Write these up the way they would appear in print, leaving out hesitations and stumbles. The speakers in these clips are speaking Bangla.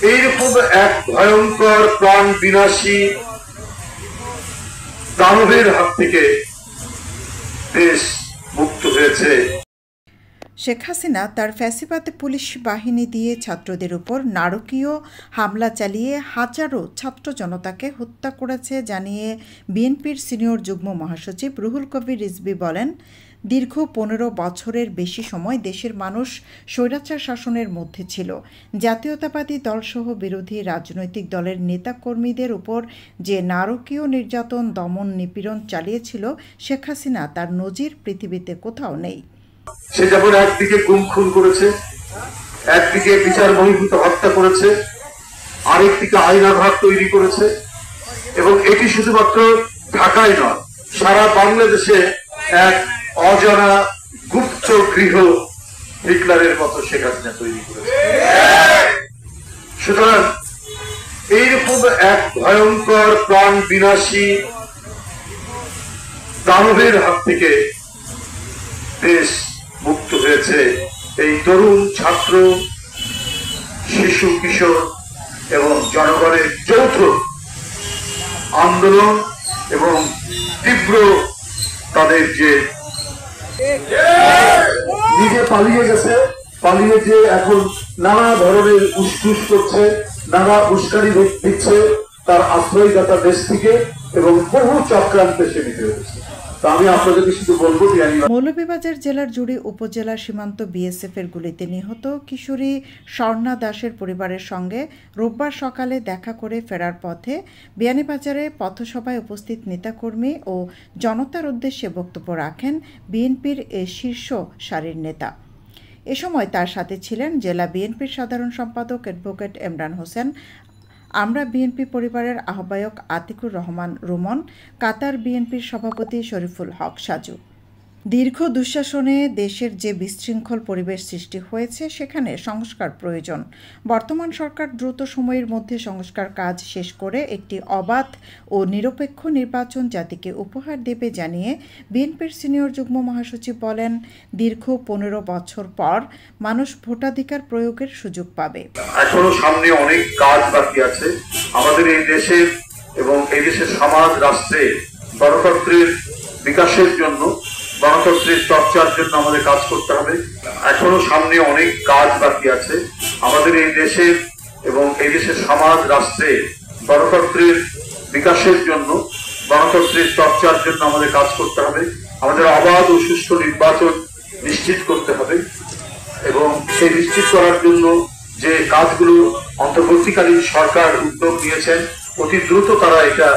এইরকম এক ভয়ঙ্কর প্রাণ বিনাশী দানবের হাত থেকে দেশ মুক্ত হয়েছে। শেখ হাসিনা তার ফ্যাসিবাদী পুলিশ বাহিনী দিয়ে ছাত্রদের উপর নারকীয় হামলা চালিয়ে হাজারো ছাত্র জনতাকে হত্যা করেছে জানিয়ে বিএনপির সিনিয়র যুগ্ম মহাসচিব রুহুল কবির রিজভী বলেন, দীর্ঘ ১৫ বছরের বেশি সময় দেশের মানুষ স্বৈরাচার শাসনের মধ্যে ছিল। জাতীয়তাবাদী দলসহ বিরোধী রাজনৈতিক দলের নেতাকর্মীদের উপর যে নারকীয় নির্যাতন, দমন, নিপীড়ন চালিয়েছিল শেখ হাসিনা, তার নজির পৃথিবীতে কোথাও নেই। সে যেমন একদিকে গুম খুন করেছে, একদিকে বিচার বহির্ভূত হত্যা করেছে, আরেকদিকে আইনাঘাত তৈরি করেছে, এবং এটি শুধুমাত্র ঢাকায় নয়, সারা বাংলাদেশে এক অজানা গুপ্ত গৃহ হিটলারের মতো শেখ হাসিনা তৈরি করেছে। সুতরাং এইরকম এক ভয়ঙ্কর প্রাণ বিনাশী দানবের হাত থেকে দেশ মুক্ত হয়েছে। এই তরুণ, ছাত্র, শিশু, কিশোর এবং জনগণের যৌথ আন্দোলন এবং তীব্র তাদের যে নিজে পালিয়ে গেছে, পালিয়ে যে এখন নানা ধরনের উসখুস করছে, নানা উস্কানি দিচ্ছে তার আশ্রয়দাতা দেশ থেকে, এবং বহু চক্রান্তে সে নিতে হয়েছে। মৌলভীবাজার জেলার জুড়ি উপজেলা সীমান্ত বিএসএফের গুলিতে নিহত কিশোরী স্বর্ণা দাসের পরিবারের সঙ্গে রোববার সকালে দেখা করে ফেরার পথে বিয়ানীবাজারে পথসভায় উপস্থিত নেতাকর্মী ও জনতার উদ্দেশ্যে বক্তব্য রাখেন বিএনপির শীর্ষ সারির নেতা। এ সময় তার সাথে ছিলেন জেলা বিএনপির সাধারণ সম্পাদক অ্যাডভোকেট ইমরান হোসেন, আমরা বিএনপি পরিবারের আহ্বায়ক আতিকুর রহমান রুমন, কাতার বিএনপির সভাপতি শরীফুল হক সাজু। দীর্ঘ দুঃশাসনে দেশের যে বিশৃঙ্খল পরিবেশ সৃষ্টি হয়েছে, সেখানে সংস্কার প্রয়োজন। বর্তমান সরকার দ্রুত সময়ের মধ্যে সংস্কার কাজ শেষ করে একটি অবাধ ও নিরপেক্ষ নির্বাচন জাতিকে উপহার দেবে জানিয়ে বিএনপির সিনিয়র যুগ্ম মহাসচিব বলেন, দীর্ঘ ১৫ বছর পর মানুষ ভোটাধিকার প্রয়োগের সুযোগ পাবে। এখনো সামনে অনেক কাজ বাকি আছে। আমাদের এই দেশের এবং এই দেশের সমাজ, রাষ্ট্রে গণতন্ত্রের বিকাশের জন্য, গণতন্ত্রের চর্চার জন্য আমাদের কাজ করতে হবে। এখনো সামনে অনেক কাজ বাকি আছে। আমাদের এই দেশের এবং এই দেশের সমাজ, রাষ্ট্রে গণতন্ত্রের বিকাশের জন্য, গণতন্ত্রের চর্চার জন্য আমাদের কাজ করতে হবে। আমাদের অবাধ ও সুষ্ঠু নির্বাচন নিশ্চিত করতে হবে, এবং সেই নিশ্চিত করার জন্য যে কাজগুলো অন্তর্বর্তীকালীন সরকার উদ্যোগ নিয়েছেন, অতি দ্রুত তারা এটা।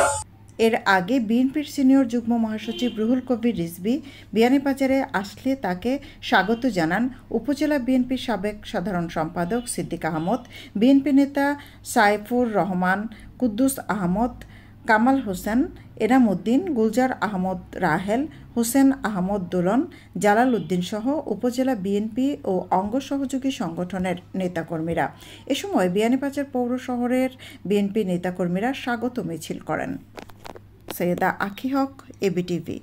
এর আগে বিএনপির সিনিয়র যুগ্ম মহাসচিব রুহুল কবির রিজভী বিয়ানীবাজারে আসলে তাকে স্বাগত জানান উপজেলা বিএনপির সাবেক সাধারণ সম্পাদক সিদ্দিক আহমদ, বিএনপি নেতা সাইফুর রহমান, কুদ্দুস আহমদ, কামাল হোসেন, এনাম উদ্দিন, গুলজার আহমদ রাহেল, হোসেন আহমদ দোলন, জালাল উদ্দিন সহ উপজেলা বিএনপি ও অঙ্গ সহযোগী সংগঠনের নেতাকর্মীরা। এ সময় বিয়ানীবাজার পৌর শহরের বিএনপি নেতাকর্মীরা স্বাগত মিছিল করেন। সৈয়দা আখি হক, এবিটিভি।